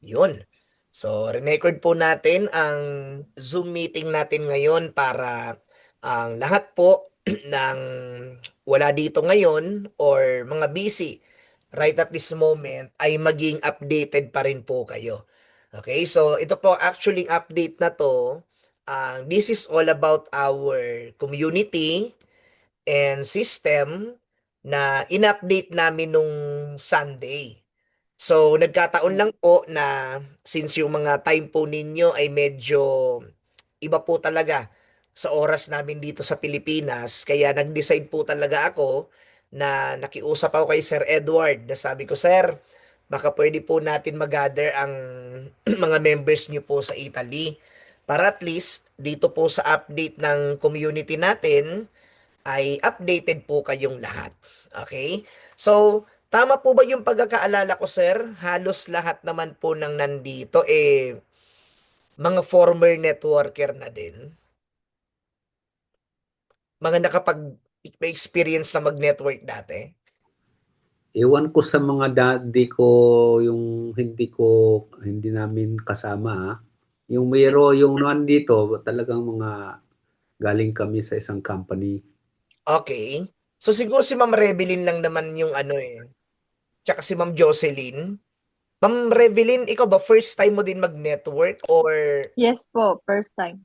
Yun. So, record po natin ang Zoom meeting natin ngayon para ang lahat po ng wala dito ngayon or mga busy right at this moment ay maging updated pa rin po kayo. Okay, so ito po actually update na to. This is all about our community and system na in-update namin nung Sunday. So, nagkataon lang po na since yung mga time po ninyo ay medyo iba po talaga sa oras namin dito sa Pilipinas, kaya nag-decide po talaga ako na nakiusap ako kay Sir Edward na sabi ko, Sir, baka pwede po natin mag-gather ang mga members nyo po sa Italy para at least dito po sa update ng community natin ay updated po kayong lahat. Okay? So, tama po ba yung pagkakaalala ko, sir? Halos lahat naman po ng nandito, mga former networker na din. Mga may experience na mag-network dati. Ewan ko sa mga daddy ko, yung hindi namin kasama. Yung yung nandito, talagang mga galing kami sa isang company. Okay. So, siguro si Ma'am Revelyn lang naman yung ano Tsaka si Ma'am Jocelyn. Ma'am Revelyn, ikaw ba first time mo din mag-network or Yes po, first time.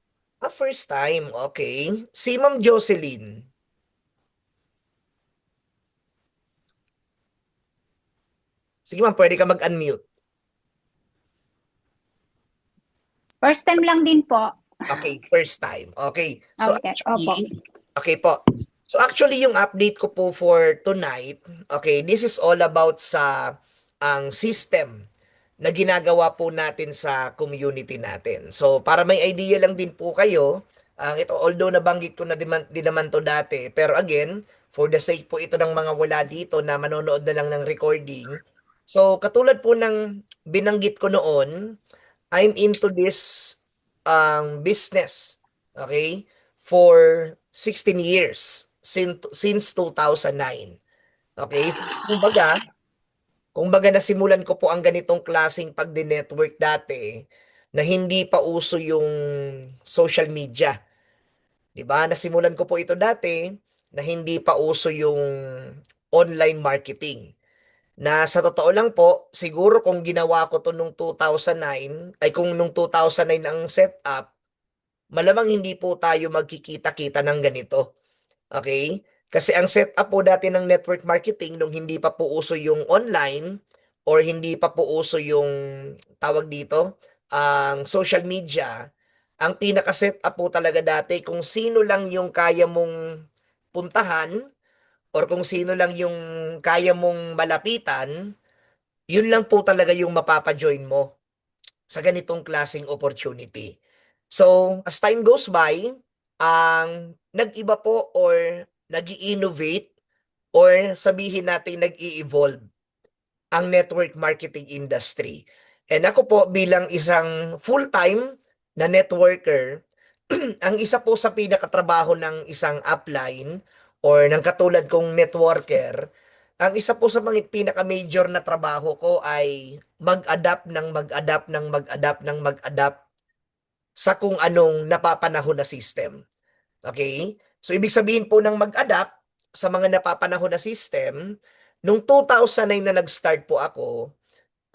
first time? Okay. Si Ma'am Jocelyn. Sige ma'am, pwede ka mag-unmute. First time lang din po. Okay, first time. Okay. So Okay, opo. actually, okay po. So actually yung update ko po for tonight, okay, this is all about sa ang system na ginagawa po natin sa community natin. So para may idea lang din po kayo, ito although nabanggit ko na din naman to dati, pero again, for the sake po ito ng mga wala dito na manonood na lang ng recording. So katulad po ng binanggit ko noon, I'm into this business, okay, for 16 years since 2009. Okay? So, kumbaga nasimulan ko po ang ganitong klaseng pagde-network dati na hindi pa uso yung social media. 'Di ba? Nasimulan ko po ito dati na hindi pa uso yung online marketing. Na sa totoo lang po, siguro kung ginawa ko to nung 2009, ay kung nung 2009 ang setup, malamang hindi po tayo magkikita-kita ng ganito. Okay? Kasi ang setup po dati ng network marketing nung hindi pa po uso yung online or hindi pa po uso yung tawag dito, ang social media, ang pinaka-setup po talaga dati kung sino lang yung kaya mong puntahan or kung sino lang yung kaya mong malapitan, yun lang po talaga yung mapapa-join mo sa ganitong klaseng opportunity. So, as time goes by, ang nag-iba po or nag-i-innovate or sabihin natin nag-i-evolve ang network marketing industry. And ako po bilang isang full-time na networker, ang isa po sa pinakatrabaho ng isang upline or ng katulad kong networker, ang isa po sa mga pinaka-major na trabaho ko ay mag-adapt ng mag-adapt ng mag-adapt ng mag-adapt sa kung anong napapanahon na system. Okay? So, ibig sabihin po ng mag-adapt sa mga napapanahon na system, nung 2009 na nag-start po ako,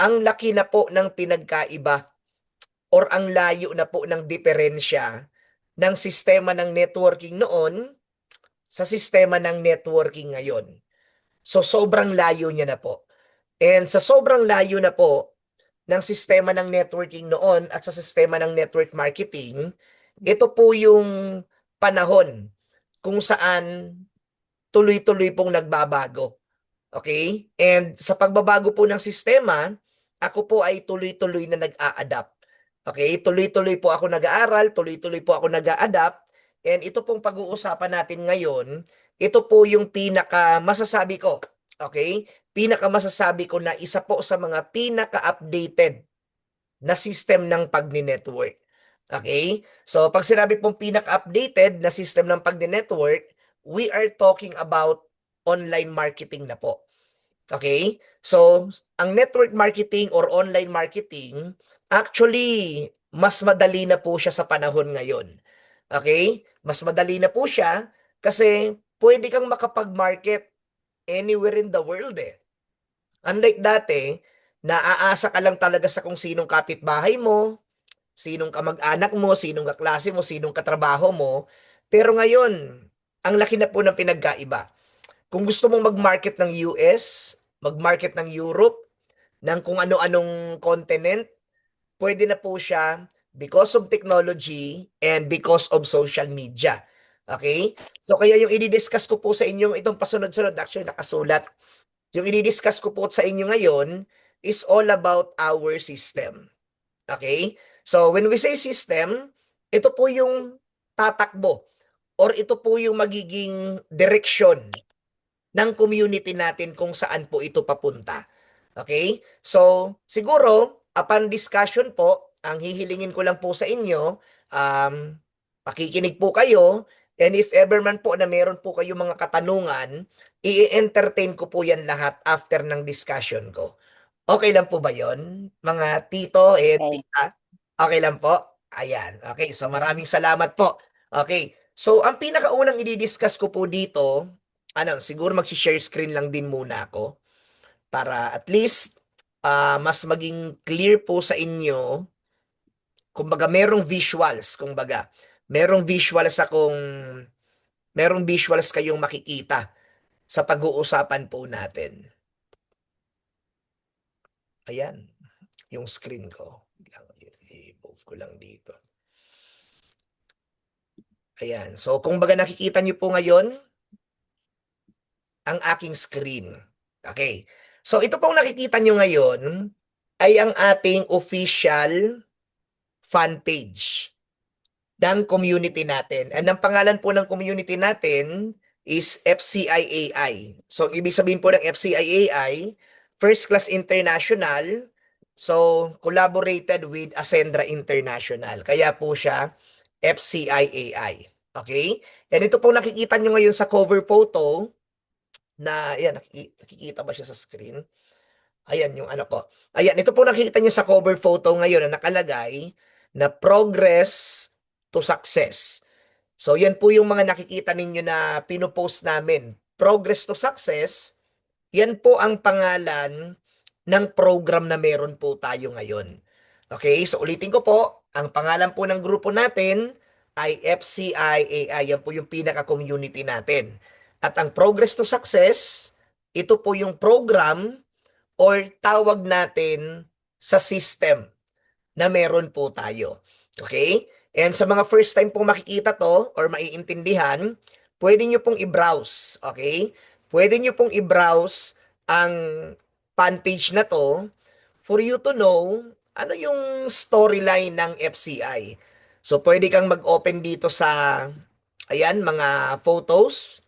ang laki na po ng pinagkaiba or ang layo na po ng diferensya ng sistema ng networking noon sa sistema ng networking ngayon. So, sobrang layo niya na po. And sa sobrang layo na po ng sistema ng networking noon at sa sistema ng network marketing, ito po yung panahon kung saan tuloy-tuloy pong nagbabago. Okay? And sa pagbabago po ng sistema, ako po ay tuloy-tuloy na nag-a-adapt. Okay? Tuloy-tuloy po ako nag-aaral, tuloy-tuloy po ako nag-a-adapt. And ito pong pag-uusapan natin ngayon, ito po yung pinaka masasabi ko. Okay? Pinaka masasabi ko na isa po sa mga pinaka-updated na system ng pagni-network. Okay? So, pag sinabi pong pinaka-updated na system ng pagni-network, we are talking about online marketing na po. Okay? So, ang network marketing or online marketing, actually, mas madali na po siya sa panahon ngayon. Okay? Mas madali na po siya kasi pwede kang makapag-market anywhere in the world eh. Unlike dati, naaasa ka lang talaga sa kung sinong kapitbahay mo, sinong kamag-anak mo, sinong kaklase mo, sinong katrabaho mo. Pero ngayon, ang laki na po ng pinagkaiba. Kung gusto mong mag-market ng US, mag-market ng Europe, ng kung ano-anong continent, pwede na po siya because of technology and because of social media. Okay? So kaya yung i-discuss ko po sa inyo, itong pasunod-sunod, actually nakasulat, yung i-discuss ko po sa inyo ngayon is all about our system. Okay? So when we say system, ito po yung tatakbo or ito po yung magiging direction ng community natin kung saan po ito papunta. Okay? So, siguro, upon discussion po, ang hihilingin ko lang po sa inyo, pakikinig po kayo, and if ever man po na meron po kayo mga katanungan, i-entertain ko po yan lahat after ng discussion ko. Okay lang po ba yon, mga tito and Okay. tita? Okay lang po? Ayan. Okay, so maraming salamat po. Okay, so ang pinakaunang i-discuss ko po dito, siguro mag-share screen lang din muna ako para at least mas maging clear po sa inyo. Kumbaga merong visuals akong merong visuals kayong makikita sa pag-uusapan po natin. Ayan, yung screen ko. I-move ko lang dito. Ayan, so kung baga nakikita niyo po ngayon ang aking screen. Okay. So ito pong nakikita nyo ngayon ay ang ating official fan page ng community natin. And ang pangalan po ng community natin is FCIAI. So ang ibig sabihin po ng FCIAI, First Class International, so collaborated with Ascendra International. Kaya po siya FCIAI. Okay? And ito po nakikita nyo ngayon sa cover photo, na ayan, nakikita ba siya sa screen? Ayan yung ano ko. Ayan, ito po nakikita niyo sa cover photo ngayon na nakalagay na progress to success. So yan po yung mga nakikita ninyo na pinopost namin. Progress to success, yan po ang pangalan ng program na meron po tayo ngayon. Okay, so ulitin ko po, ang pangalan po ng grupo natin ay FCIAI. Yan po yung pinaka-community natin. At ang Progress to Success, ito po yung program or tawag natin sa system na meron po tayo. Okay? And sa mga first time pong makikita to or maiintindihan, pwede nyo pong i-browse. Okay? Pwede nyo pong i-browse ang fan page na to for you to know ano yung storyline ng FCI. So, pwede kang mag-open dito sa, ayan, mga photos.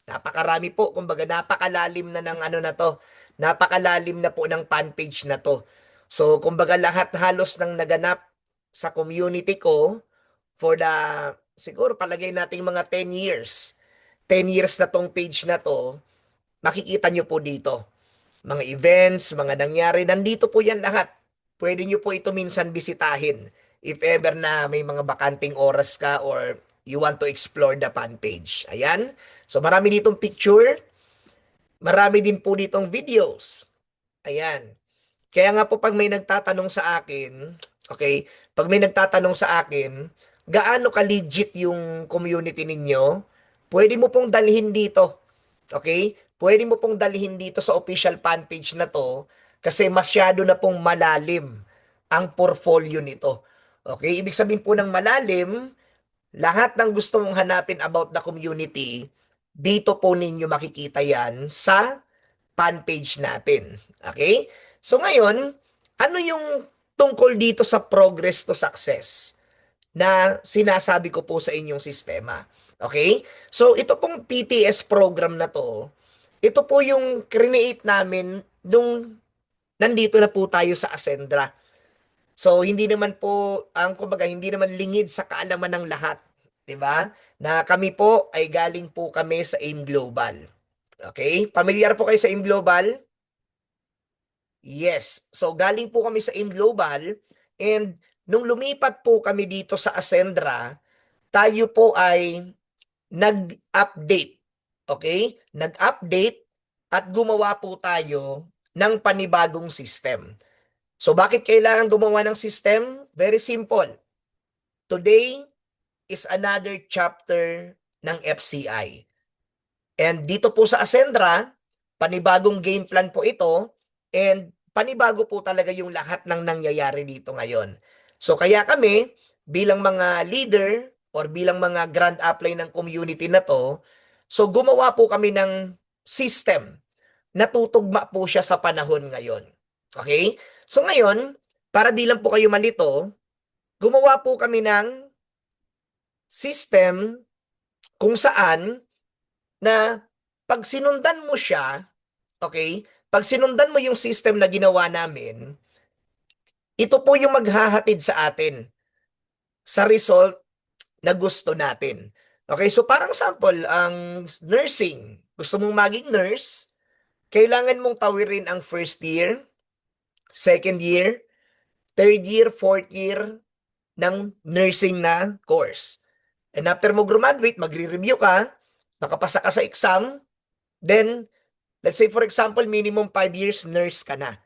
Napakarami po, kumbaga napakalalim na ng ano na to. Napakalalim na po ng fan page na to. So, kumbaga lahat halos ng naganap sa community ko for the, siguro palagay nating mga 10 years. 10 years na tong page na to, makikita nyo po dito. Mga events, mga nangyari, nandito po yan lahat. Pwede nyo po ito minsan bisitahin if ever na may mga bakanting oras ka or you want to explore the fan page. Ayan. So marami ditong picture, marami din po ditong videos. Ayan. Kaya nga po pag may nagtatanong sa akin, okay, pag may nagtatanong sa akin, gaano ka-legit yung community ninyo, pwede mo pong dalhin dito. Okay? Pwede mo pong dalhin dito sa official fan page na to kasi masyado na pong malalim ang portfolio nito. Okay? Ibig sabihin po ng malalim, lahat ng gusto mong hanapin about the community, dito po ninyo makikita yan sa fan page natin. Okay? So ngayon, ano yung tungkol dito sa progress to success na sinasabi ko po sa inyong sistema? Okay? So ito pong PTS program na to, ito po yung create namin nung nandito na po tayo sa Ascendra. So hindi naman po kumbaga hindi naman lingid sa kaalaman ng lahat, 'di ba? Na kami po ay galing po kami sa AIM Global. Okay? Pamilyar po kayo sa AIM Global? Yes. So galing po kami sa AIM Global and nung lumipat po kami dito sa Ascendra, tayo po ay nag-update. Okay? Nag-update at gumawa po tayo ng panibagong system. So bakit kailangan gumawa ng system? Very simple. Today is another chapter ng FCI. And dito po sa Ascendra, panibagong game plan po ito and panibago po talaga yung lahat ng nangyayari dito ngayon. So kaya kami bilang mga leader or bilang mga grand upline ng community na to, so gumawa po kami ng system na tutugma po siya sa panahon ngayon. Okay? So ngayon, para di lang po kayo malito, gumawa po kami ng system kung saan na pag sinundan mo siya, okay? Pag sinundan mo yung system na ginawa namin, ito po yung maghahatid sa atin sa result na gusto natin. Okay, so parang sample, ang nursing, gusto mong maging nurse, kailangan mong tawirin ang first year, second year, third year, fourth year ng nursing na course. And after mo graduate, magre-review ka, nakapasa ka sa exam, then, let's say for example, minimum 5 years nurse ka na.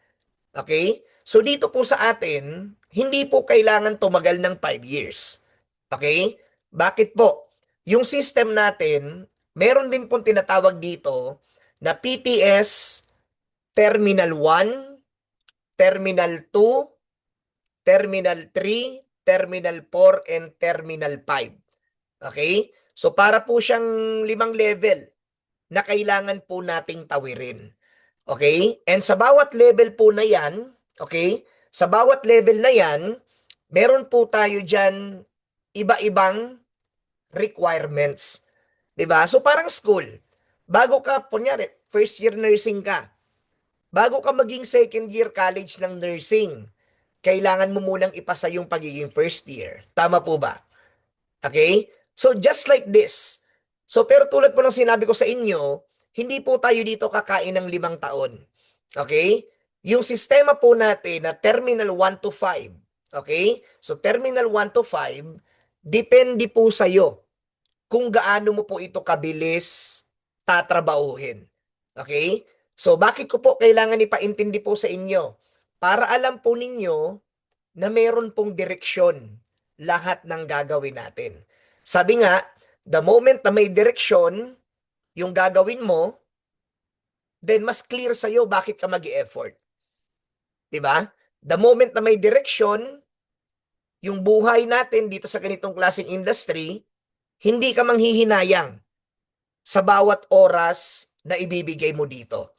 Okay? So dito po sa atin, hindi po kailangan tumagal ng 5 years. Okay? Bakit po? Yung system natin, meron din pong tinatawag dito na PTS Terminal 1, Terminal 2, Terminal 3, Terminal 4, and Terminal 5. Okay? So para po siyang 5 level na kailangan po nating tawirin. Okay? And sa bawat level po na yan, okay? Sa bawat level na yan, meron po tayo dyan iba-ibang requirements. 'Di ba? So parang school. Bago ka, kunyari, first year nursing ka. Bago ka maging second year college ng nursing, kailangan mo munang ipasa yung pagiging first year. Tama po ba? Okay? So just like this. So pero tulad po ng sinabi ko sa inyo, hindi po tayo dito kakain ng 5 taon. Okay? Yung sistema po natin na Terminal 1 to 5. Okay? So Terminal 1 to 5, depende po sa iyo kung gaano mo po ito kabilis tatrabahuhin. Okay? So bakit ko po kailangan ipaintindi po sa inyo? Para alam po ninyo na meron pong direksyon lahat ng gagawin natin. Sabi nga, the moment na may direksyon yung gagawin mo, then mas clear sa'yo bakit ka mag-e-effort. Diba? The moment na may direksyon, yung buhay natin dito sa ganitong klaseng industry, hindi ka manghihinayang sa bawat oras na ibibigay mo dito.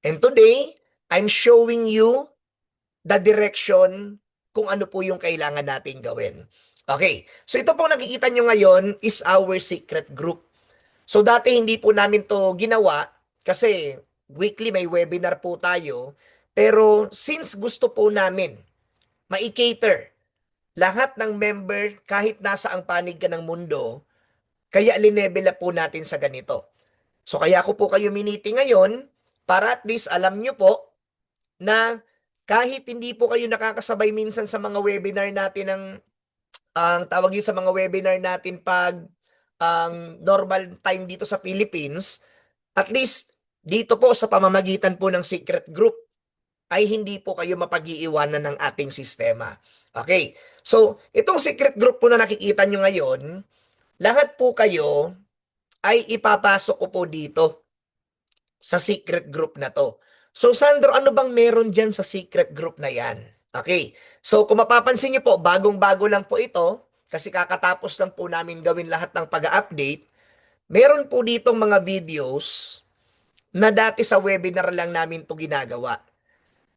And today, I'm showing you the direction kung ano po yung kailangan nating gawin. Okay, so ito po nakikita nyo ngayon is our secret group. So dati hindi po namin to ginawa kasi weekly may webinar po tayo. Pero since gusto po namin ma-cater lahat ng member kahit nasa ang panig ka ng mundo, kaya linevel up po natin sa ganito. So kaya ko po kayo miniti ngayon para at least alam nyo po na kahit hindi po kayo nakakasabay minsan sa mga webinar natin ang tawag yun sa mga webinar natin pag ang normal time dito sa Philippines, at least dito po sa pamamagitan po ng secret group ay hindi po kayo mapag-iiwanan ng ating sistema. Okay, so itong secret group po na nakikita nyo ngayon, lahat po kayo ay ipapasok ko po dito sa secret group na to. So Sandro, ano bang meron dyan sa secret group na yan? Okay, so kung mapapansin nyo po, bagong-bago lang po ito, kasi kakatapos lang po namin gawin lahat ng pag-update, meron po ditong mga videos na dati sa webinar lang namin to ginagawa.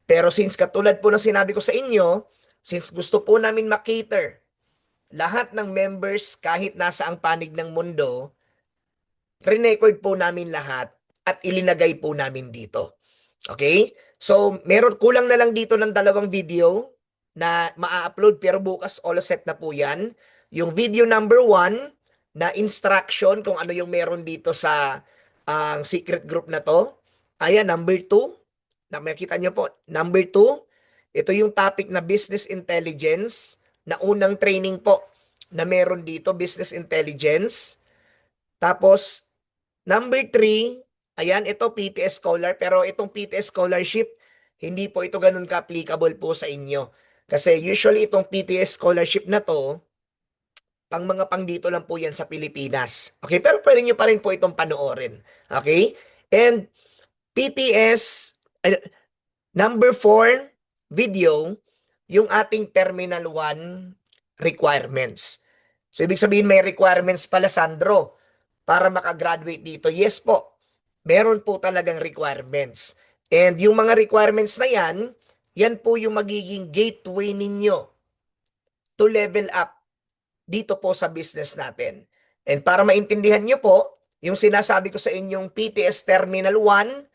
Pero since katulad po ng sinabi ko sa inyo, since gusto po namin makater lahat ng members kahit nasa ang panig ng mundo, re-record po namin lahat at ilinagay po namin dito. Okay? So, meron kulang na lang dito ng 2 video na maa-upload pero bukas all set na po yan. Yung video number 1 na instruction kung ano yung meron dito sa secret group na to. Ayan, number 2. Nakikita nyo po. Number 2, ito yung topic na business intelligence, na unang training po na meron dito, business intelligence. Tapos, number 3, ayan, ito PTS Scholar, pero itong PTS Scholarship, hindi po ito ganun ka-applicable po sa inyo. Kasi usually itong PTS Scholarship na to, pang mga pang dito lang po yan sa Pilipinas. Okay, pero pwede nyo pa rin po itong panoorin. Okay? And PTS, number 4 video, yung ating Terminal 1 requirements. So, ibig sabihin may requirements pala, Sandro, para makagraduate dito. Yes po, meron po talagang requirements. And yung mga requirements na yan po yung magiging gateway ninyo to level up dito po sa business natin. And para maintindihan nyo po, yung sinasabi ko sa inyong PTS Terminal 1,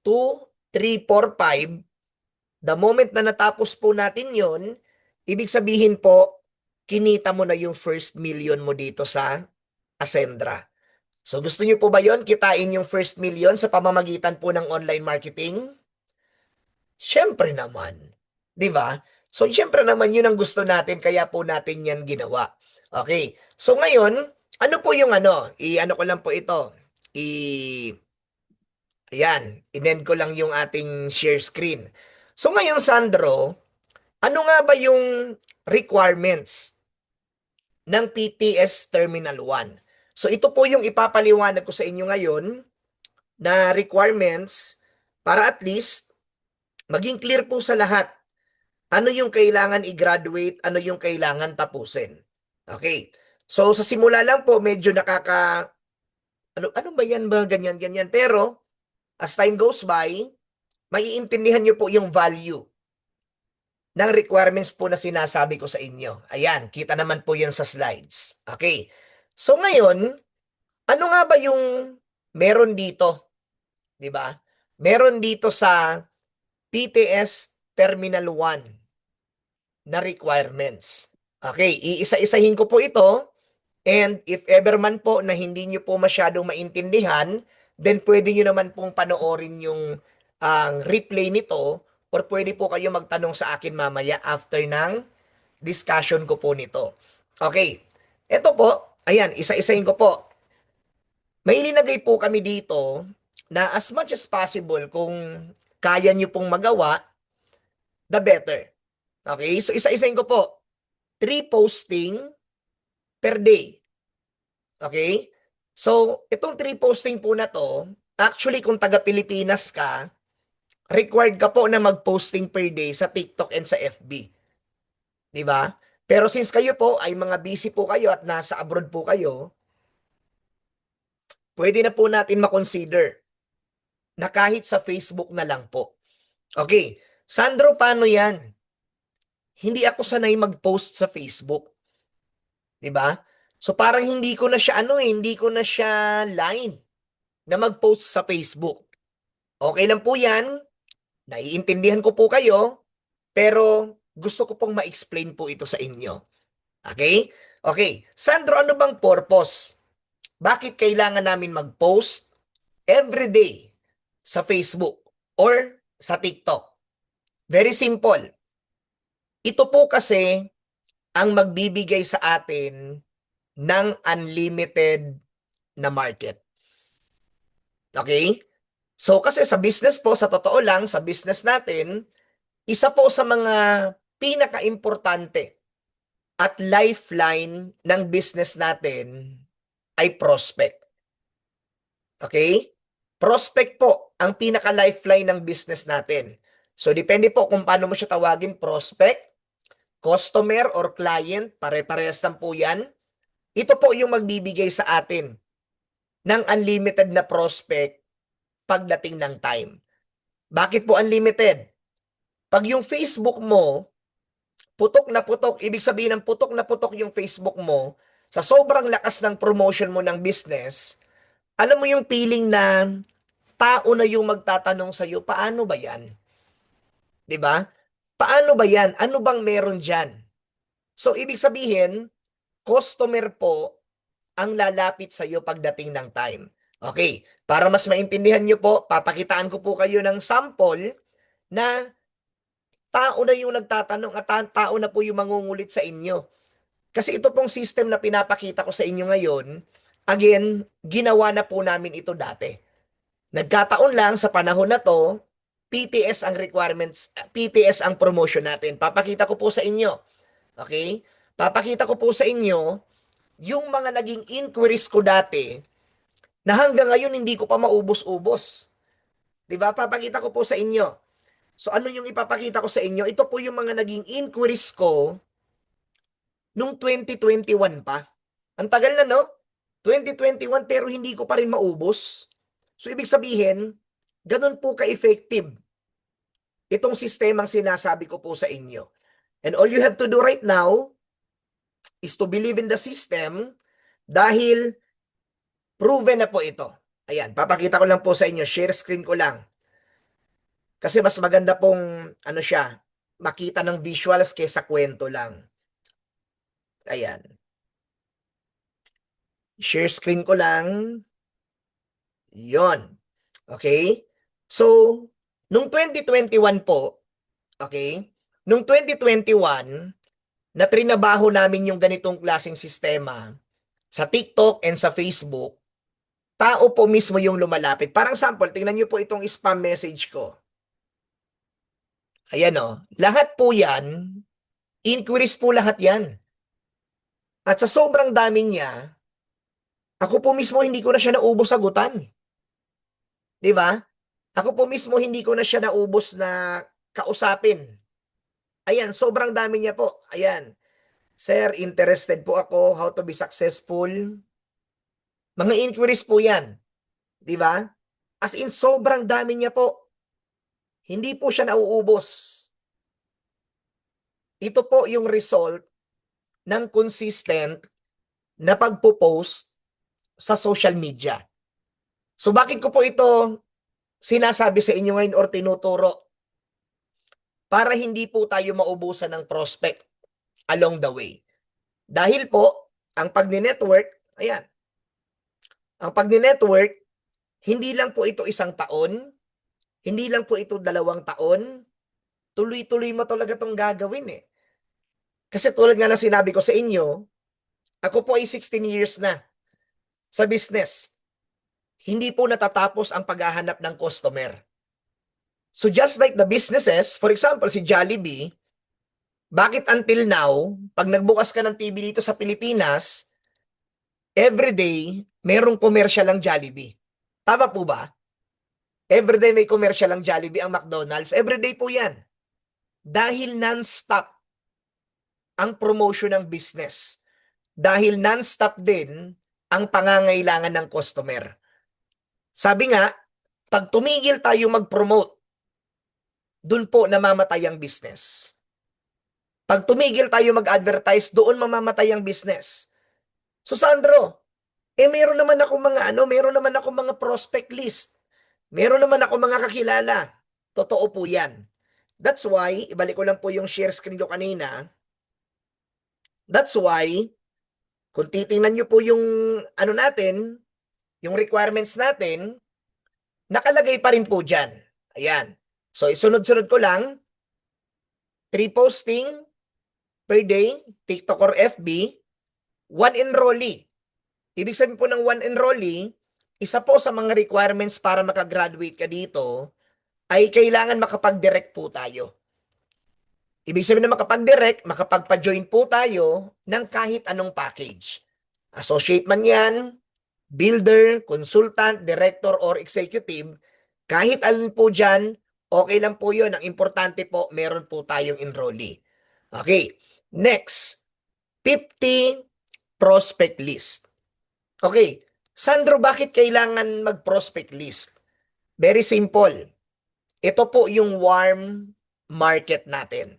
2, 3, 4, 5, the moment na natapos po natin yon, ibig sabihin po, kinita mo na yung first million mo dito sa Ascendra. So gusto niyo po ba yon, kitain yung first million sa pamamagitan po ng online marketing? Siyempre naman. Di ba? So siyempre naman yun ang gusto natin, kaya po natin yan ginawa. Okay. So ngayon, ano po yung i-ano ko lang po ito. Ayan, in-end ko lang yung ating share screen. So ngayon, Sandro, ano nga ba yung requirements ng PTS Terminal 1? So ito po yung ipapaliwanag ko sa inyo ngayon na requirements para at least maging clear po sa lahat. Ano yung kailangan i-graduate, ano yung kailangan tapusin. Okay. So sa simula lang po medyo ano ba yan ba, ganyan. Pero as time goes by, maiintindihan nyo po yung value ng requirements po na sinasabi ko sa inyo. Ayan, kita naman po yan sa slides. Okay. So ngayon, ano nga ba yung meron dito? 'Di ba? Meron dito sa PTS Terminal 1 na requirements. Okay, iisa-isahin ko po ito, and if ever man po na hindi nyo po masyadong maintindihan, then pwede nyo naman pong panoorin yung ang replay nito, or pwede po kayo magtanong sa akin mamaya after ng discussion ko po nito. Okay, ito po, ayan, isa-isahin ko po. May ilinagay po kami dito na as much as possible, kung kaya nyo pong magawa, the better. Okay, so isa-isahin ko po. 3 posting per day. Okay? So, itong 3 posting po na to, actually kung taga Pilipinas ka, required ka po na mag-posting per day sa TikTok and sa FB. Di ba? Pero since kayo po ay mga busy po kayo at nasa abroad po kayo, pwede na po natin makonsider na kahit sa Facebook na lang po. Okay. Sandro, paano yan? Hindi ako sanay mag-post sa Facebook. 'Di ba? So parang hindi ko na siya hindi ko na siya line na mag-post sa Facebook. Okay lang po 'yan. Naiintindihan ko po kayo, pero gusto ko pong ma-explain po ito sa inyo. Okay? Okay. Sandro, ano bang purpose? Bakit kailangan namin mag-post every day sa Facebook or sa TikTok? Very simple. Ito po kasi ang magbibigay sa atin ng unlimited na market. Okay? So kasi sa business po, sa totoo lang, sa business natin, isa po sa mga pinaka-importante at lifeline ng business natin ay prospect. Okay? Prospect po ang pinaka-lifeline ng business natin. So depende po kung paano mo siya tawagin, prospect, customer or client, pare-parehas lang po yan. Ito po yung magbibigay sa atin ng unlimited na prospect pagdating ng time. Bakit po unlimited? Pag yung Facebook mo, putok na putok, ibig sabihin ng putok na putok yung Facebook mo, sa sobrang lakas ng promotion mo ng business, alam mo yung feeling na tao na yung magtatanong sa'yo, paano ba yan? 'Di ba? Paano ba yan? Ano bang meron dyan? So, ibig sabihin, customer po ang lalapit sa iyo pagdating ng time. Okay, para mas maintindihan nyo po, papakitaan ko po kayo ng sample na tao na yung nagtatanong at tao na po yung mangungulit sa inyo. Kasi ito pong system na pinapakita ko sa inyo ngayon, again, ginawa na po namin ito dati. Nagkataon lang sa panahon na to, PTS ang requirements, PTS ang promotion natin. Papakita ko po sa inyo. Okay? Papakita ko po sa inyo yung mga naging inquiries ko dati na hanggang ngayon hindi ko pa maubos-ubos. 'Di ba? Papakita ko po sa inyo. So ano yung ipapakita ko sa inyo? Ito po yung mga naging inquiries ko nung 2021 pa. Ang tagal na, no? 2021 pero hindi ko pa rin maubos. So ibig sabihin, ganun po ka-effective itong sistemang sinasabi ko po sa inyo. And all you have to do right now is to believe in the system dahil proven na po ito. Ayan, papakita ko lang po sa inyo. Share screen ko lang. Kasi mas maganda pong, ano siya, makita ng visuals kaysa kwento lang. Ayan. Share screen ko lang. Yon. Okay? So, nung 2021 po, okay? Nung 2021, na trinabaho namin yung ganitong klaseng sistema sa TikTok and sa Facebook, tao po mismo yung lumalapit. Parang sample, tingnan nyo po itong spam message ko. Ayan o. Lahat po yan, inquiries po lahat yan. At sa sobrang dami niya, ako po mismo hindi ko na siya naubos sagutan. Di ba? Ako po mismo hindi ko na siya naubos na kausapin. Ayan, sobrang dami niya po. Ayan. Sir, interested po ako how to be successful. Mga inquiries po yan. Di ba? As in, sobrang dami niya po. Hindi po siya nauubos. Ito po yung result ng consistent na pagpo-post sa social media. So bakit ko po ito sinasabi sa inyo ngayon or tinuturo? Para hindi po tayo maubusan ng prospect along the way. Dahil po, ang pag-network, ayan, ang pag-network, hindi lang po ito 1 taon, hindi lang po ito 2 taon, tuloy-tuloy mo talaga itong gagawin eh. Kasi tulad nga na sinabi ko sa inyo, ako po ay 16 years na sa business. Hindi po natatapos ang paghahanap ng customer. So just like the businesses, for example, si Jollibee, bakit until now, pag nagbukas ka ng TV dito sa Pilipinas, everyday, merong commercial ang Jollibee. Tama po ba? Everyday may commercial ang Jollibee, ang McDonald's. Everyday po yan. Dahil non-stop ang promotion ng business. Dahil non-stop din ang pangangailangan ng customer. Sabi nga, pag tumigil tayo mag-promote, dun po namamatay ang business. Pag tumigil tayo mag-advertise, doon mamamatay ang business. So Sandro, meron naman ako meron naman ako mga prospect list. Meron naman ako mga kakilala. Totoo po yan. That's why, ibalik ko lang po yung share screen ko kanina. That's why, kung titingnan nyo po yung natin, yung requirements natin, nakalagay pa rin po dyan. Ayan. So, isunod-sunod ko lang. 3 posting per day, TikTok or FB, 1 enrollee. Ibig sabihin po ng 1 enrollee, isa po sa mga requirements para makagraduate ka dito ay kailangan makapag-direct po tayo. Ibig sabihin na makapag-direct, makapagpa-join po tayo ng kahit anong package. Associate man yan, builder, consultant, director, or executive, kahit alin po dyan, okay lang po yun. Ang importante po, meron po tayong enrollee. Okay, next, 50 prospect list. Okay, Sandro, bakit kailangan mag-prospect list? Very simple. Ito po yung warm market natin.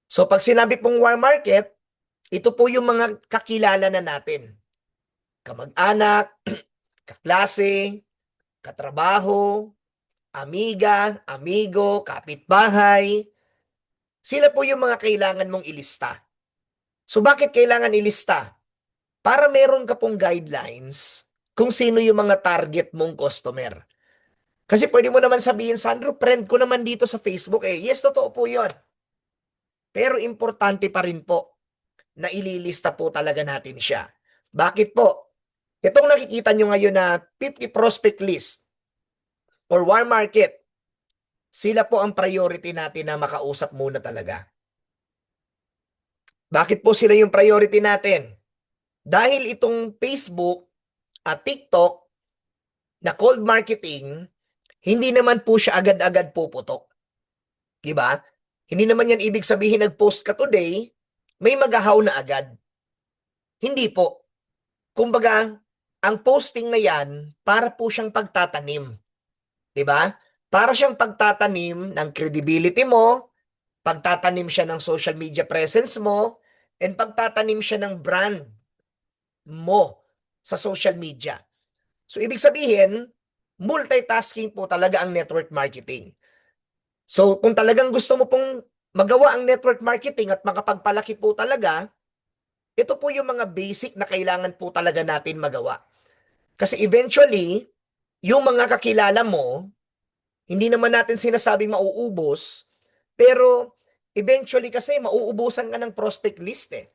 So pag sinabi pong warm market, ito po yung mga kakilala na natin. Kamag-anak, kaklase, katrabaho, amiga, amigo, kapitbahay. Sila po yung mga kailangan mong ilista. So bakit kailangan ilista? Para meron ka pong guidelines kung sino yung mga target mong customer. Kasi pwede mo naman sabihin, Sandro, friend ko naman dito sa Facebook eh. Yes, totoo po yun. Pero importante pa rin po na ililista po talaga natin siya. Bakit po? Itong nakikita nyo ngayon na 50 prospect list or warm market, sila po ang priority natin na makausap muna talaga. Bakit po sila yung priority natin? Dahil itong Facebook at TikTok na cold marketing, hindi naman po siya agad-agad puputok. Diba? Hindi naman yan ibig sabihin nag-post ka today, may magahaw na agad. Hindi po. Kumbaga, ang posting na yan, para po siyang pagtatanim. Diba? Para siyang pagtatanim ng credibility mo, pagtatanim siya ng social media presence mo, and pagtatanim siya ng brand mo sa social media. So, ibig sabihin, multitasking po talaga ang network marketing. So, kung talagang gusto mo pong magawa ang network marketing at makapagpalaki po talaga, ito po yung mga basic na kailangan po talaga natin magawa. Kasi eventually, yung mga kakilala mo, hindi naman natin sinasabing mauubos, pero eventually kasi mauubusan ka ng prospect list eh.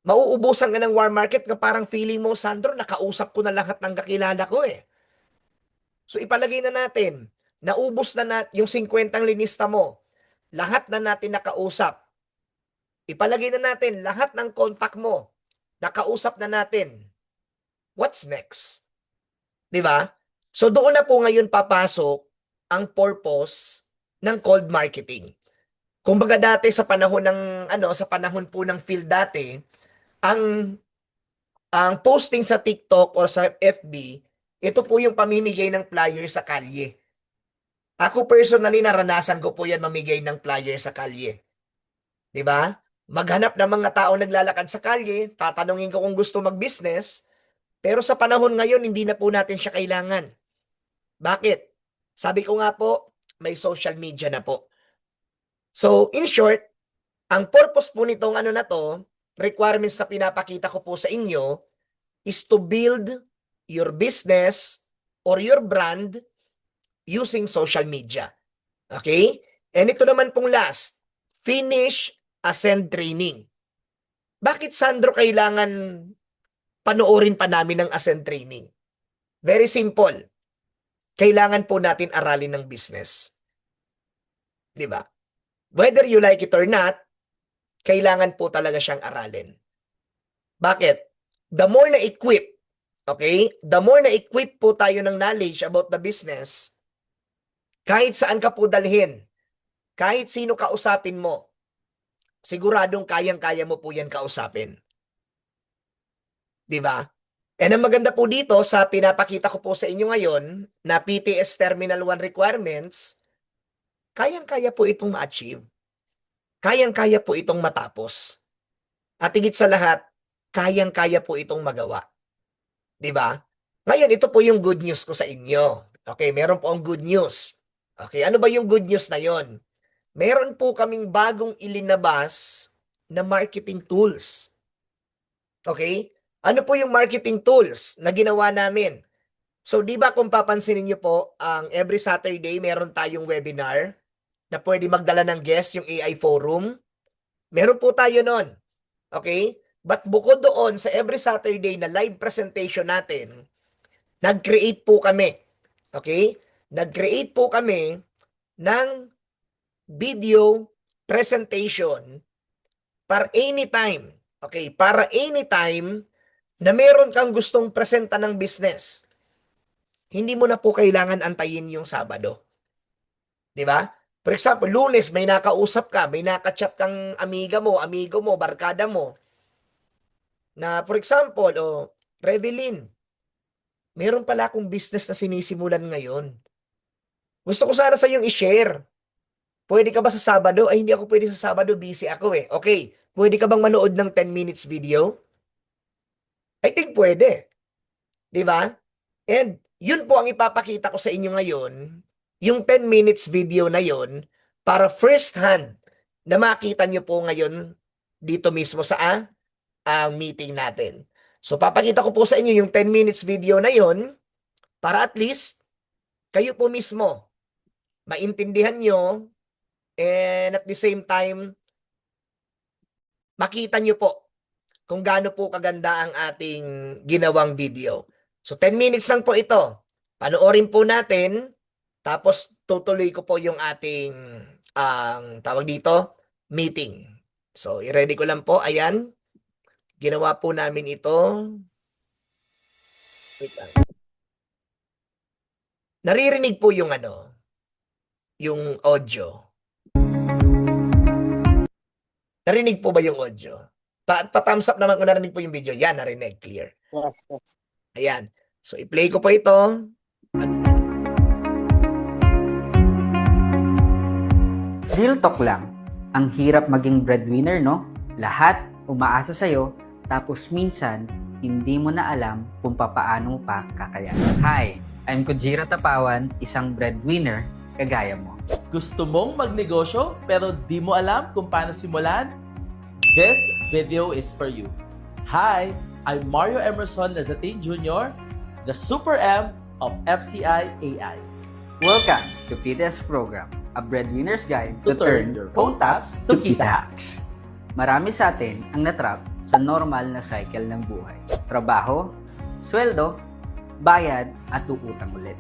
Mauubusan ka ng warm market na parang feeling mo, Sandro, nakausap ko na lahat ng kakilala ko eh. So ipalagay na natin, naubos na yung 50 linista mo, lahat na natin nakausap. Ipalagay na natin, lahat ng contact mo, nakausap na natin. What's next? Di ba? So doon na po ngayon papasok ang purpose ng cold marketing. Kumbaga dati sa panahon ng sa panahon po ng field dati, ang posting sa TikTok o sa FB, ito po yung pamimigay ng flyer sa kalye. Ako personally naranasan ko po yan mamigay ng flyer sa kalye. 'Di ba? Maghanap ng mga tao naglalakad sa kalye, tatanungin ko kung gusto mag-business, pero sa panahon ngayon hindi na po natin siya kailangan. Bakit? Sabi ko nga po, may social media na po. So, in short, ang purpose po nitong na to, requirements na pinapakita ko po sa inyo, is to build your business or your brand using social media. Okay? And ito naman pong last, finish Ascend training. Bakit, Sandro, kailangan panoorin pa namin ng Ascend training? Very simple. Kailangan po natin aralin ng business. Di ba? Whether you like it or not, kailangan po talaga siyang aralin. Bakit? The more na equip, okay? The more na equip po tayo ng knowledge about the business, kahit saan ka po dalhin, kahit sino kausapin mo, siguradong kayang-kaya mo po yan kausapin. Di ba? And ang maganda po dito sa pinapakita ko po sa inyo ngayon na PTS Terminal 1 requirements, kayang-kaya po itong ma-achieve. Kayang-kaya po itong matapos. At higit sa lahat, kayang-kaya po itong magawa. Di ba? Ngayon, ito po yung good news ko sa inyo. Okay, meron po ang good news. Okay, ano ba yung good news na yon? Meron po kaming bagong ilinabas na marketing tools. Okay? Ano po yung marketing tools na ginawa namin? So, di ba kung papansinin niyo po, ang every Saturday, meron tayong webinar na pwede magdala ng guest, yung AI forum. Meron po tayo nun. Okay? But bukod doon, sa every Saturday na live presentation natin, nag-create po kami. Okay? Nag-create po kami ng video presentation para anytime. Okay? Para anytime na meron kang gustong presenta ng business, hindi mo na po kailangan antayin yung Sabado. Di ba? For example, Lunes may nakausap ka, may nakachat kang amiga mo, amigo mo, barkada mo, na for example, Revelyn, meron pala akong business na sinisimulan ngayon. Gusto ko sana sa iyong i-share. Pwede ka ba sa Sabado? Ay, hindi ako pwede sa Sabado, busy ako eh. Okay, pwede ka bang manood ng 10 minutes video? I think pwede. Di ba? And yun po ang ipapakita ko sa inyo ngayon, yung 10 minutes video na yon para first hand na makita nyo po ngayon dito mismo sa meeting natin. So papakita ko po sa inyo yung 10 minutes video na yon para at least kayo po mismo, maintindihan nyo, and at the same time, makita nyo po kung gaano po kaganda ang ating ginawang video. So 10 minutes lang po ito. Panoorin po natin, tapos tutuloy ko po yung ating tawag dito, meeting. So i-ready ko lang po. Ayan. Ginawa po namin ito. Wait lang. Naririnig po yung yung audio. Narinig po ba yung audio? Pa-thumbs up naman kung narinig po yung video. Yan, narinig. Clear. Yes, yes. Ayan. So, i-play ko po ito. Real talk lang. Ang hirap maging breadwinner, no? Lahat umaasa sa'yo, tapos minsan, hindi mo na alam kung papaano mo pa kakayanin. Hi, I'm Kojira Tapawan, isang breadwinner kagaya mo. Gusto mong magnegosyo pero di mo alam kung paano simulan? This video is for you. Hi, I'm Mario Emerson Lazatin Jr., the Super M of FCI AI. Welcome to PTS Program, a breadwinner's guide To turn your phone taps to kita hacks. Marami sa atin ang natrap sa normal na cycle ng buhay. Trabaho, sweldo, bayad at uutang ulit.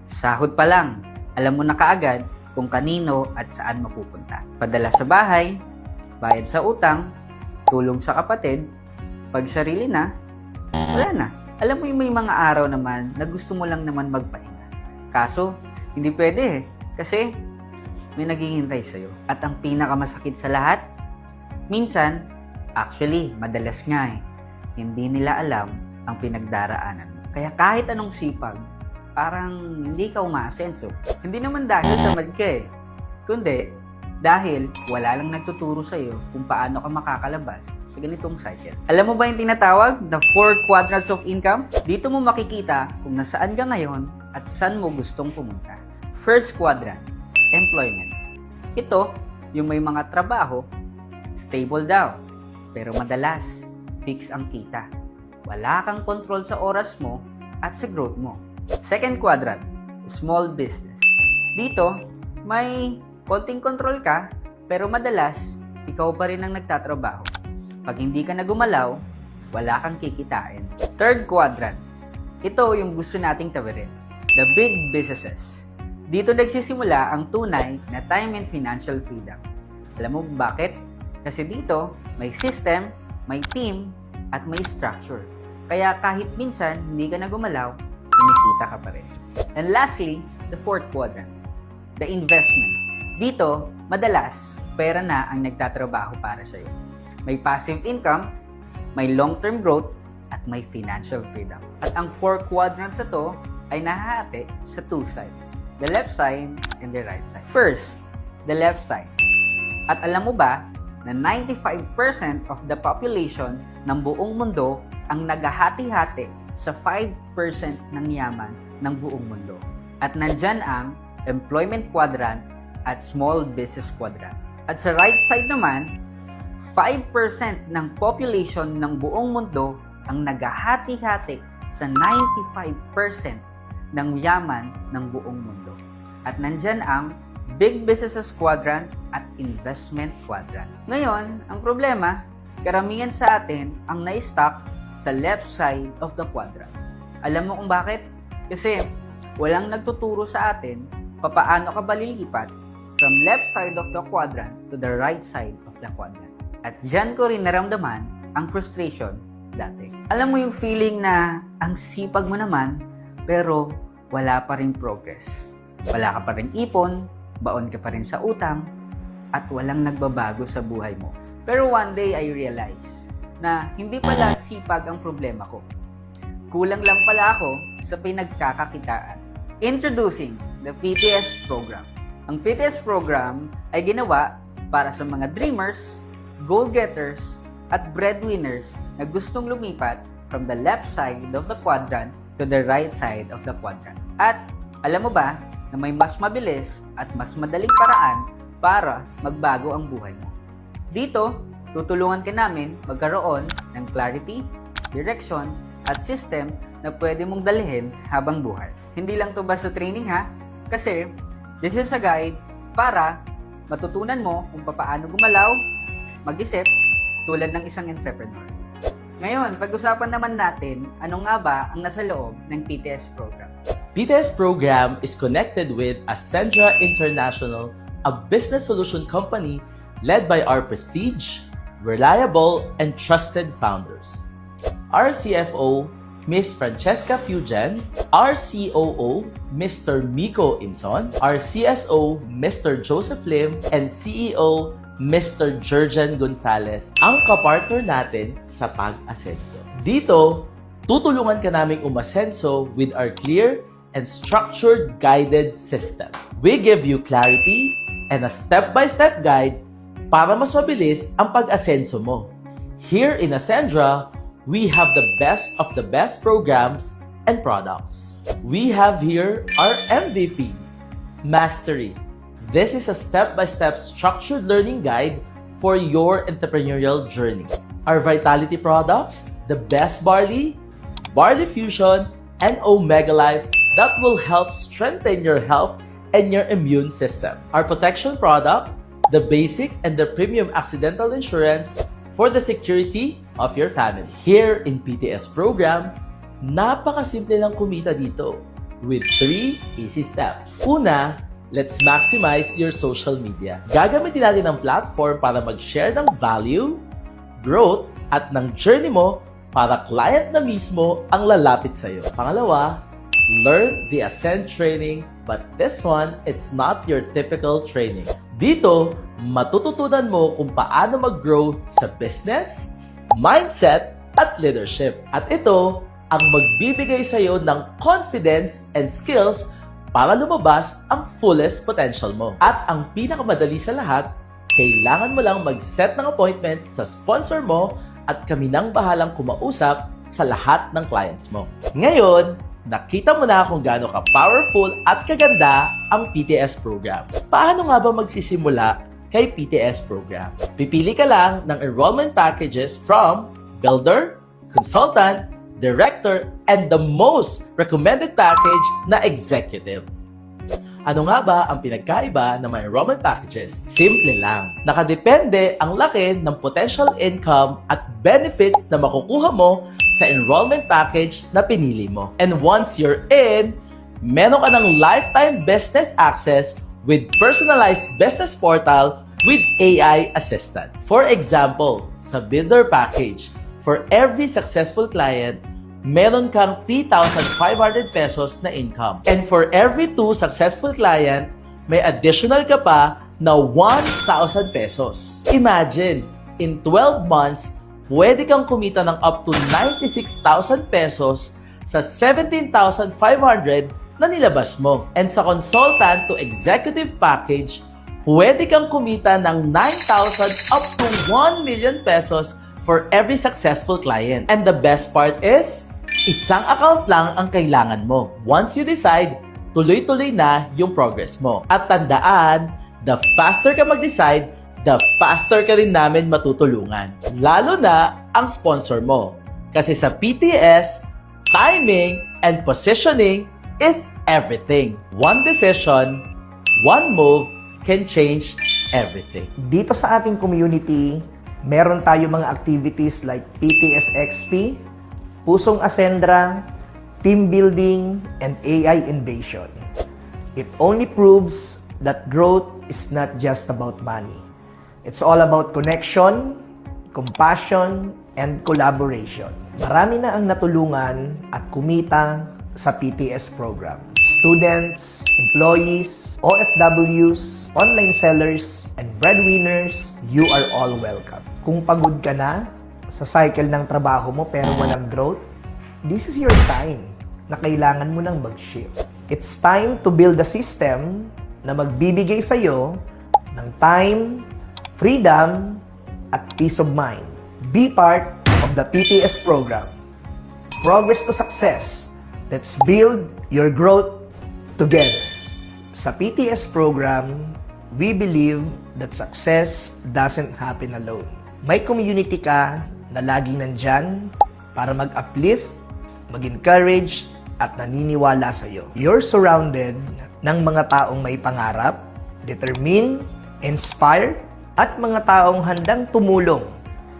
Sahod pa lang, alam mo na kaagad kung kanino at saan mapupunta. Padala sa bahay, bayad sa utang, tulong sa kapatid, pag sarili na, wala na. Alam mo yung may mga araw naman na gusto mo lang naman magpahinga. Kaso, hindi pwede kasi may naghihintay sa'yo. At ang pinakamasakit sa lahat, minsan, actually, madalas nga hindi nila alam ang pinagdaraanan mo. Kaya kahit anong sipag, parang hindi ka umaasenso. Hindi naman dahil tamad ka kundi dahil wala lang nagtuturo sa'yo kung paano ka makakalabas sa ganitong cycle. Alam mo ba yung tinatawag na 4 quadrants of income? Dito mo makikita kung nasaan ka ngayon at saan mo gustong pumunta. First quadrant, employment. Ito, yung may mga trabaho, stable daw, pero madalas, fix ang kita. Wala kang control sa oras mo at sa growth mo. Second quadrant, small business. Dito, may konting control ka, pero madalas, ikaw pa rin ang nagtatrabaho. Pag hindi ka na gumalaw, wala kang kikitain. Third quadrant, ito yung gusto nating tawirin. The big businesses. Dito nagsisimula ang tunay na time and financial freedom. Alam mo bakit? Kasi dito, may system, may team, at may structure. Kaya kahit minsan hindi ka na gumalaw, kumikita ka pa rin. And lastly, the fourth quadrant, the investment. Dito, madalas, pera na ang nagtatrabaho para sa'yo. May passive income, may long-term growth, at may financial freedom. At ang 4 quadrants na to ay nahahati sa 2 sides. The left side and the right side. First, the left side. At alam mo ba na 95% of the population ng buong mundo ang naghahati-hati sa 5% ng yaman ng buong mundo. At nandyan ang employment quadrant at small business quadrant. At sa right side naman, 5% ng population ng buong mundo ang naghahati-hati sa 95% ng yaman ng buong mundo. At nandyan ang big businesses quadrant at investment quadrant. Ngayon, ang problema, karamihan sa atin ang na-stuck sa left side of the quadrant. Alam mo kung bakit? Kasi walang nagtuturo sa atin papaano ka ba lilipat from left side of the quadrant to the right side of the quadrant. At dyan ko rin naramdaman ang frustration dati. Alam mo yung feeling na ang sipag mo naman, pero wala pa rin progress. Wala ka pa rin ipon, baon ka pa rin sa utang, at walang nagbabago sa buhay mo. Pero one day I realized na hindi pala sipag ang problema ko. Kulang lang pala ako sa pinagkakakitaan. Introducing the PTS program. Ang PTS program ay ginawa para sa mga dreamers, goal-getters, at breadwinners na gustong lumipat from the left side of the quadrant to the right side of the quadrant. At alam mo ba na may mas mabilis at mas madaling paraan para magbago ang buhay mo? Dito, tutulungan ka namin magkaroon ng clarity, direction, at system na pwede mong dalhin habang buhay. Hindi lang to basta training ha, kasi this is a guide para matutunan mo kung paano gumalaw, mag-isip, tulad ng isang entrepreneur. Ngayon, pag-usapan naman natin, ano nga ba ang nasa loob ng PTS program? PTS program is connected with Ascendra International, a business solution company led by our prestige, reliable, and trusted founders. Our CFO, Ms. Francesca Fugen, our COO, Mr. Miko Imson, our CSO, Mr. Joseph Lim, and CEO, Mr. Jurgen Gonzalez, ang kapartner natin sa pag-asenso. Dito, tutulungan ka naming umasenso with our clear and structured guided system. We give you clarity and a step-by-step guide para mas mabilis ang pag-asenso mo. Here in Ascendra, we have the best programs and products. We have here our MVP, Mastery. This is a step-by-step structured learning guide for your entrepreneurial journey. Our Vitality products, the best barley, Barley Fusion, and Omega Life that will help strengthen your health and your immune system. Our protection product, the basic and the premium accidental insurance for the security of your family. Here in PTS program, napakasimple lang kumita dito with 3 easy steps. Una, let's maximize your social media. Gagamitin natin ang platform para mag-share ng value, growth, at ng journey mo para client na mismo ang lalapit sa'yo. Pangalawa, learn the Ascend training, but this one, it's not your typical training. Dito, matututunan mo kung paano mag-grow sa business, mindset, at leadership. At ito, ang magbibigay sa'yo ng confidence and skills para lumabas ang fullest potential mo. At ang pinakamadali sa lahat, kailangan mo lang mag-set ng appointment sa sponsor mo at kami nang bahalang kumausap sa lahat ng clients mo. Ngayon, nakita mo na kung gaano ka-powerful at kaganda ang PTS program. Paano nga ba magsisimula kay PTS program? Pipili ka lang ng enrollment packages from Builder, Consultant, Director, and the most recommended package na Executive. Ano nga ba ang pinagkaiba ng mga enrollment packages? Simple lang. Nakadepende ang laki ng potential income at benefits na makukuha mo sa enrollment package na pinili mo. And once you're in, meron ka ng lifetime business access with personalized business portal with AI assistant. For example, sa Builder package, for every successful client, meron kang 3,500 pesos na income. And for every 2 successful client, may additional ka pa na 1,000 pesos. Imagine, in 12 months, pwede kang kumita ng up to 96,000 pesos sa 17,500 na nilabas mo. And sa consultant to executive package, pwede kang kumita ng 9,000 up to 1 million pesos for every successful client. And the best part is, isang account lang ang kailangan mo. Once you decide, tuloy-tuloy na yung progress mo. At tandaan, the faster ka mag-decide, the faster ka rin namin matutulungan. Lalo na ang sponsor mo. Kasi sa PTS, timing and positioning is everything. One decision, one move can change everything. Dito sa ating community, meron tayo mga activities like PTS XP, Pusong Ascendra, team building, and AI invasion. It only proves that growth is not just about money. It's all about connection, compassion, and collaboration. Marami na ang natulungan at kumita sa PTS program. Students, employees, OFWs, online sellers, and breadwinners, you are all welcome. Kung pagod ka na sa cycle ng trabaho mo pero walang growth, this is your sign na kailangan mo nang mag-shift. It's time to build a system na magbibigay sa'yo ng time, freedom, at peace of mind. Be part of the PTS program. Progress to success. Let's build your growth together. Sa PTS program, we believe that success doesn't happen alone. May community ka na laging nandyan para mag-uplift, mag-encourage, at naniniwala sa iyo. You're surrounded ng mga taong may pangarap, determined, inspired, at mga taong handang tumulong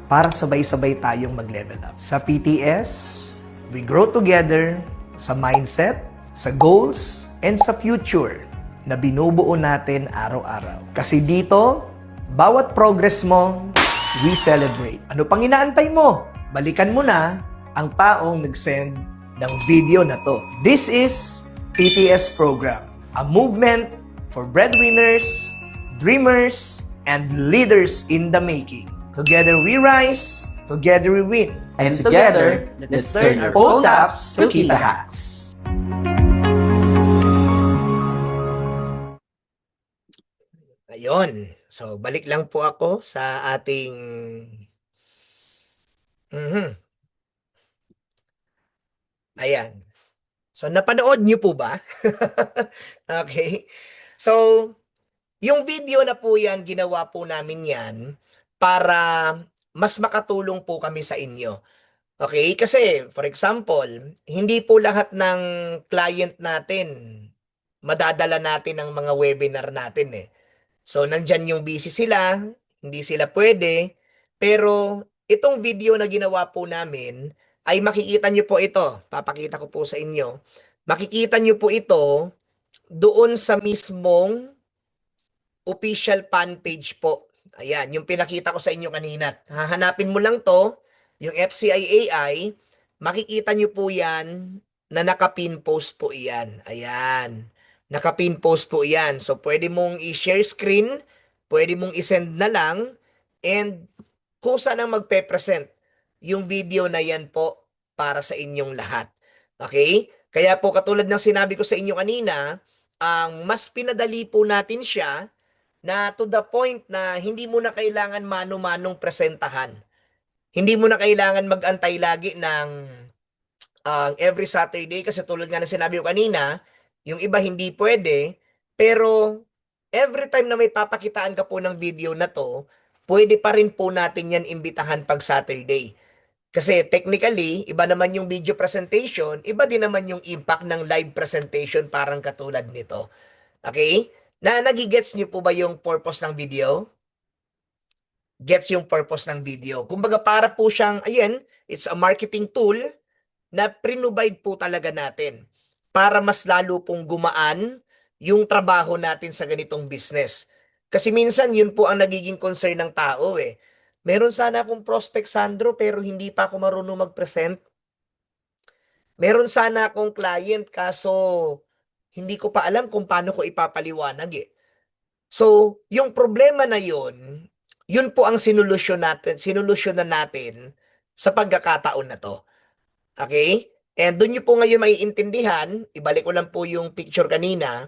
para sabay-sabay tayong mag-level up. Sa PTS, we grow together sa mindset, sa goals, and sa future na binubuo natin araw-araw. Kasi dito, bawat progress mo, we celebrate. Ano pang inaantay mo? Balikan mo na ang taong nag-send ng video na to. This is PTS program, a movement for breadwinners, dreamers, and leaders in the making. Together we rise, together we win. And together, let's turn our phone taps to kita hacks. Ayun. So, balik lang po ako sa ating Ayan. So, napanood niyo po ba? Okay. So, yung video na po yan, ginawa po namin yan para mas makatulong po kami sa inyo. Okay? Kasi, for example, hindi po lahat ng client natin madadala natin ang mga webinar natin eh. So, nandyan yung busy sila, hindi sila pwede, pero itong video na ginawa po namin, ay makikita nyo po ito. Papakita ko po sa inyo. Makikita nyo po ito doon sa mismong official fan page po. Ayan, yung pinakita ko sa inyo kanina. Hahanapin mo lang to, yung FCIAI, makikita nyo po yan na naka-pin post po iyan. Ayan. Naka-pin post po iyan. So, pwede mong i-share screen, pwede mong i-send na lang, and kung saan ang magpe-present yung video na yan po para sa inyong lahat. Okay? Kaya po katulad ng sinabi ko sa inyo kanina, ang mas pinadali po natin siya na to the point na hindi mo na kailangan mano-manong presentahan. Hindi mo na kailangan mag-antay lagi ng every Saturday kasi tulad nga na sinabi ko kanina, yung iba hindi pwede, pero every time na may papakitaan ka po ng video na to, pwede pa rin po natin yan imbitahan pag Saturday. Kasi technically, iba naman yung video presentation, iba din naman yung impact ng live presentation parang katulad nito. Okay? Nagigets niyo po ba yung purpose ng video? Gets yung purpose ng video. Kumbaga para po siyang, ayan, it's a marketing tool na prinubide po talaga natin para mas lalo pong gumaan yung trabaho natin sa ganitong business. Kasi minsan yun po ang nagiging concern ng tao eh. Meron sana akong prospect, Sandro, pero hindi pa ako marunong mag-present. Meron sana akong client, kaso hindi ko pa alam kung paano ko ipapaliwanag eh. So, yung problema na yun po ang sinolusyonan natin sa pagkakataon na to. Okay? And doon nyo po ngayon maiintindihan, ibalik ko lang po yung picture kanina,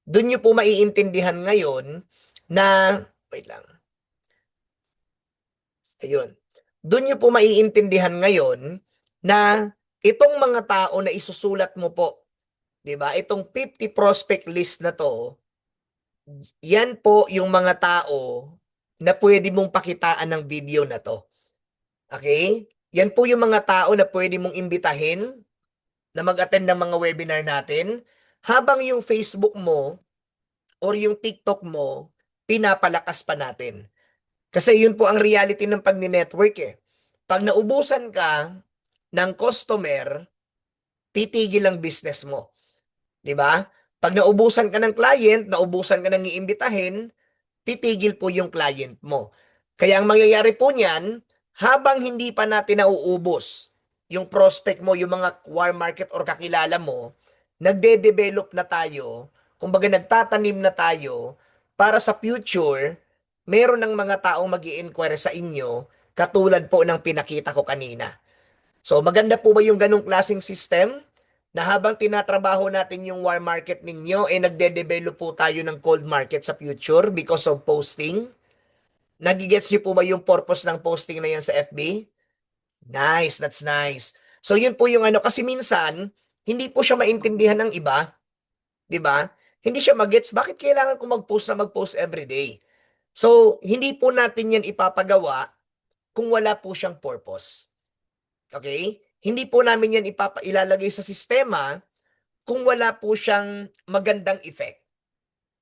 doon nyo po maiintindihan ngayon na, wait lang, ayun, doon nyo po maiintindihan ngayon na itong mga tao na isusulat mo po, di ba? Itong 50 prospect list na to, yan po yung mga tao na pwede mong pakitaan ng video na to. Okay? Yan po yung mga tao na pwede mong imbitahin na mag-attend ng mga webinar natin habang yung Facebook mo or yung TikTok mo, pinapalakas pa natin. Kasi yun po ang reality ng pag-network eh. Pag naubusan ka ng customer, titigil ang business mo. 'Di ba? Pag naubusan ka ng client, naubusan ka ng iimbitahin, titigil po yung client mo. Kaya ang mangyayari po niyan, habang hindi pa natin nauubos yung prospect mo, yung mga warm market or kakilala mo, nagde-develop na tayo, kumbaga nagtatanim na tayo para sa future, meron ng mga taong mag-i-inquire sa inyo katulad po ng pinakita ko kanina. So maganda po ba yung ganong klaseng system? Na habang tinatrabaho natin yung warm market ninyo, nagde-develop po tayo ng cold market sa future because of posting. Nagigets niyo po ba yung purpose ng posting na yan sa FB? Nice, that's nice. So yun po yung kasi minsan, hindi po siya maintindihan ng iba. 'Di ba? Hindi siya magets bakit kailangan ko mag-post everyday. So, hindi po natin yan ipapagawa kung wala po siyang purpose. Okay? hindi po namin yan ilalagay sa sistema kung wala po siyang magandang effect.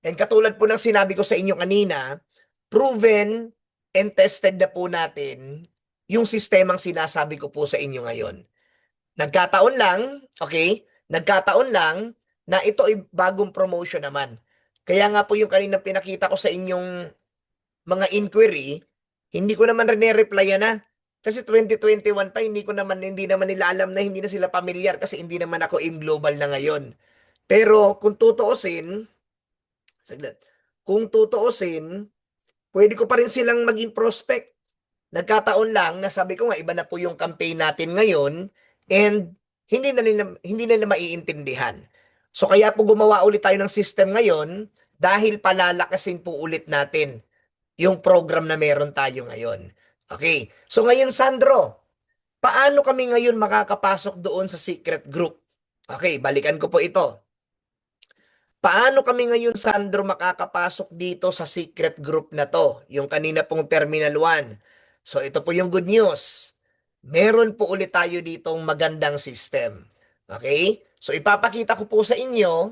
And katulad po ng sinabi ko sa inyo kanina, proven and tested na po natin yung sistemang sinasabi ko po sa inyo ngayon. Nagkataon lang, okay? Nagkataon lang na ito ay bagong promotion naman. Kaya nga po yung kanina pinakita ko sa inyong mga inquiry, hindi ko naman reply na. Kasi 2021 pa, hindi naman nila alam na hindi na sila pamilyar kasi hindi naman ako AIM Global na ngayon. Pero kung tutuusin, saglit, kung tutuusin, pwede ko pa rin silang maging prospect. Nagkataon lang na sabi ko nga iba na po yung campaign natin ngayon and hindi nila maiintindihan. So kaya po gumawa ulit tayo ng system ngayon dahil palalakasin po ulit natin yung program na meron tayo ngayon. Okay. So ngayon, Sandro, paano kami ngayon makakapasok doon sa secret group? Okay, balikan ko po ito. Paano kami ngayon, Sandro, makakapasok dito sa secret group na to? Yung kanina pong Terminal 1. So ito po yung good news. Meron po ulit tayo ditong magandang system. Okay? So ipapakita ko po sa inyo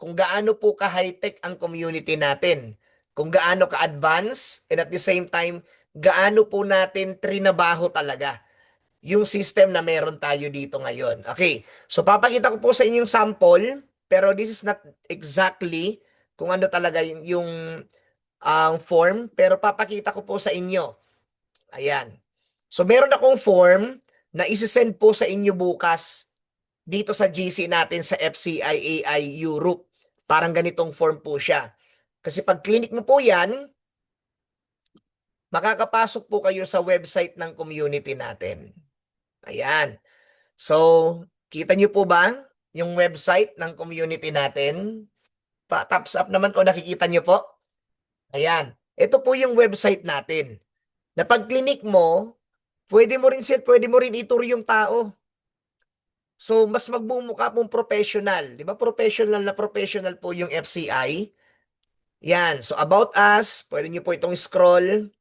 kung gaano po ka-high-tech ang community natin. Kung gaano ka-advance and at the same time, gaano po natin trinabaho talaga yung system na meron tayo dito ngayon. Okay, so papakita ko po sa inyong sample, pero this is not exactly kung ano talaga yung form, pero papakita ko po sa inyo. Ayan. So meron akong form na isi-send po sa inyo bukas dito sa GC natin sa FCIAI Europe. Parang ganitong form po siya. Kasi pag clinic mo po yan, makakapasok po kayo sa website ng community natin. Ayan. So, kita nyo po ba yung website ng community natin? Thumbs up naman kung nakikita nyo po. Ayan. Ito po yung website natin. Na pag clinic mo, pwede mo rin itur yung tao. So, mas magbumukha pong professional. Di ba? Professional po yung FCI. Yan. So, about us, pwede nyo po itong scroll.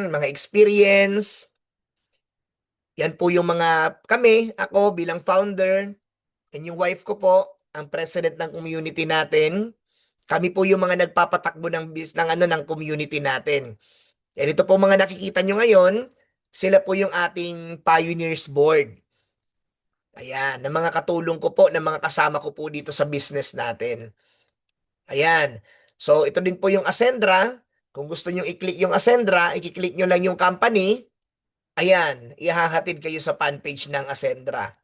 Mga experience. Yan po yung ako bilang founder, and yung wife ko po, ang president ng community natin. Kami po yung mga nagpapatakbo ng community natin. And ito po mga nakikita nyo ngayon, sila po yung ating pioneers board. Ayan, ng mga katulong ko po, ng mga kasama ko po dito sa business natin. Ayan. So, ito din po yung Ascendra. Kung gusto nyo i-click yung Ascendra, i-click nyo lang yung company. Ayan, ihahatid kayo sa fan page ng Ascendra.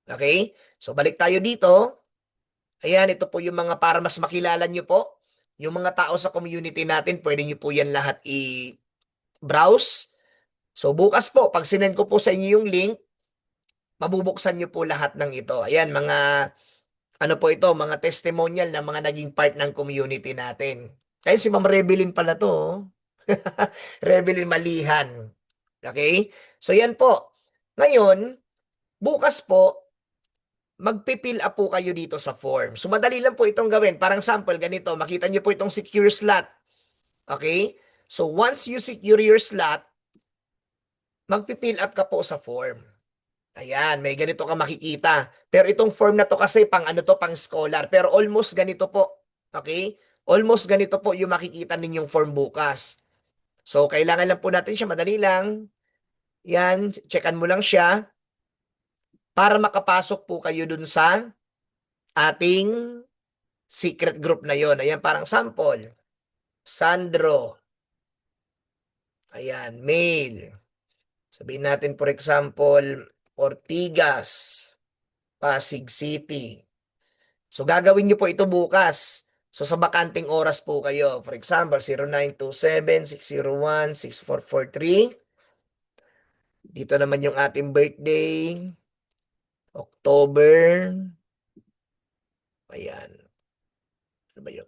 Okay? So, balik tayo dito. Ayan, ito po yung mga para mas makilala nyo po. Yung mga tao sa community natin, pwede nyo po yan lahat i-browse. So, bukas po, pag sinend ko po sa inyo yung link, mabubuksan nyo po lahat ng ito. Ayan, ano po ito, mga testimonial na mga naging part ng community natin. Ayun, si Ma'am Rebelin pala to. Oh. Rebelin Malihan. Okay? So, yan po. Ngayon, bukas po, magpipil up po kayo dito sa form. So, madali lang po itong gawin. Parang sample, ganito. Makita nyo po itong secure slot. Okay? So, once you secure your slot, magpipil up ka po sa form. Ayan, may ganito ka makikita. Pero itong form na to kasi pang scholar. Pero almost ganito po. Okay? Almost ganito po yung makikita ninyong form bukas. So, kailangan lang po natin siya. Madali lang. Yan, checkan mo lang siya. Para makapasok po kayo dun sa ating secret group na yon. Ayan, parang sample. Sandro. Ayan, mail. Sabihin natin, for example, Ortigas, Pasig City. So, gagawin nyo po ito bukas. So, sa bakanting oras po kayo. For example, 0927-601-6443. Dito naman yung ating birthday. October. Ayan. Ano ba yun?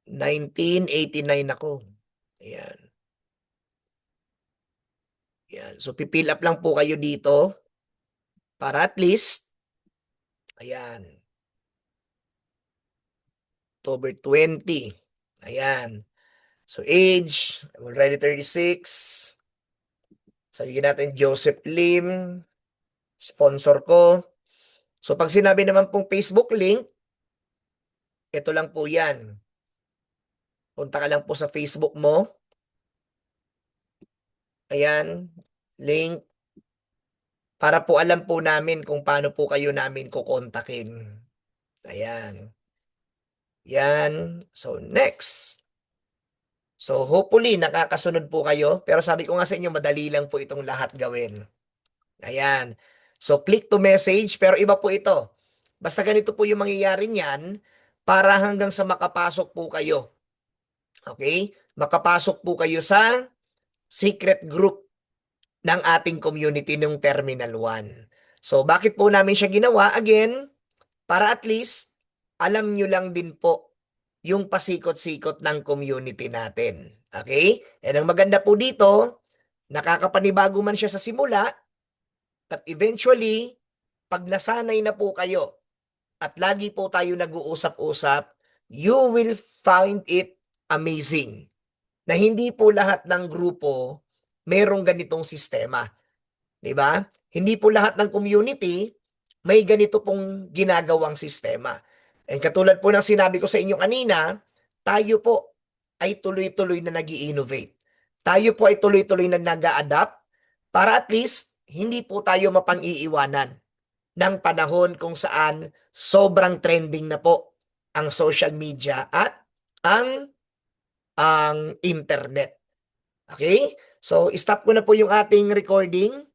1989 ako. Ayan. Ayan. So, pipill up lang po kayo dito para at least, ayan, October 20. Ayan. So, age, I'm already 36. Sabihin natin Joseph Lim, sponsor ko. So pag sinabi naman pong Facebook link, ito lang po yan. Punta ka lang po sa Facebook mo. Ayan, link. Para po alam po namin kung paano po kayo namin kukontakin. Ayan. Yan. So next. So hopefully nakakasunod po kayo. Pero sabi ko nga sa inyo, madali lang po itong lahat gawin. Ayan. So click to message. Pero iba po ito. Basta ganito po yung mangyayari niyan para hanggang sa makapasok po kayo. Okay? Makapasok po kayo sa secret group ng ating community ng Terminal 1. So bakit po namin siya ginawa? Again, para at least alam nyo lang din po yung pasikot-sikot ng community natin. Okay? And ang maganda po dito, nakakapanibago man siya sa simula, but eventually, pag nasanay na po kayo at lagi po tayo nag-uusap-usap, you will find it amazing na hindi po lahat ng grupo merong ganitong sistema. 'Di ba? Hindi po lahat ng community may ganito pong ginagawang sistema. And katulad po ng sinabi ko sa inyo kanina, tayo po ay tuloy-tuloy na nag-i-innovate. Tayo po ay tuloy-tuloy na nag-a-adapt para at least hindi po tayo mapang-iiwanan ng panahon kung saan sobrang trending na po ang social media at ang internet. Okay? So, stop ko na po yung ating recording.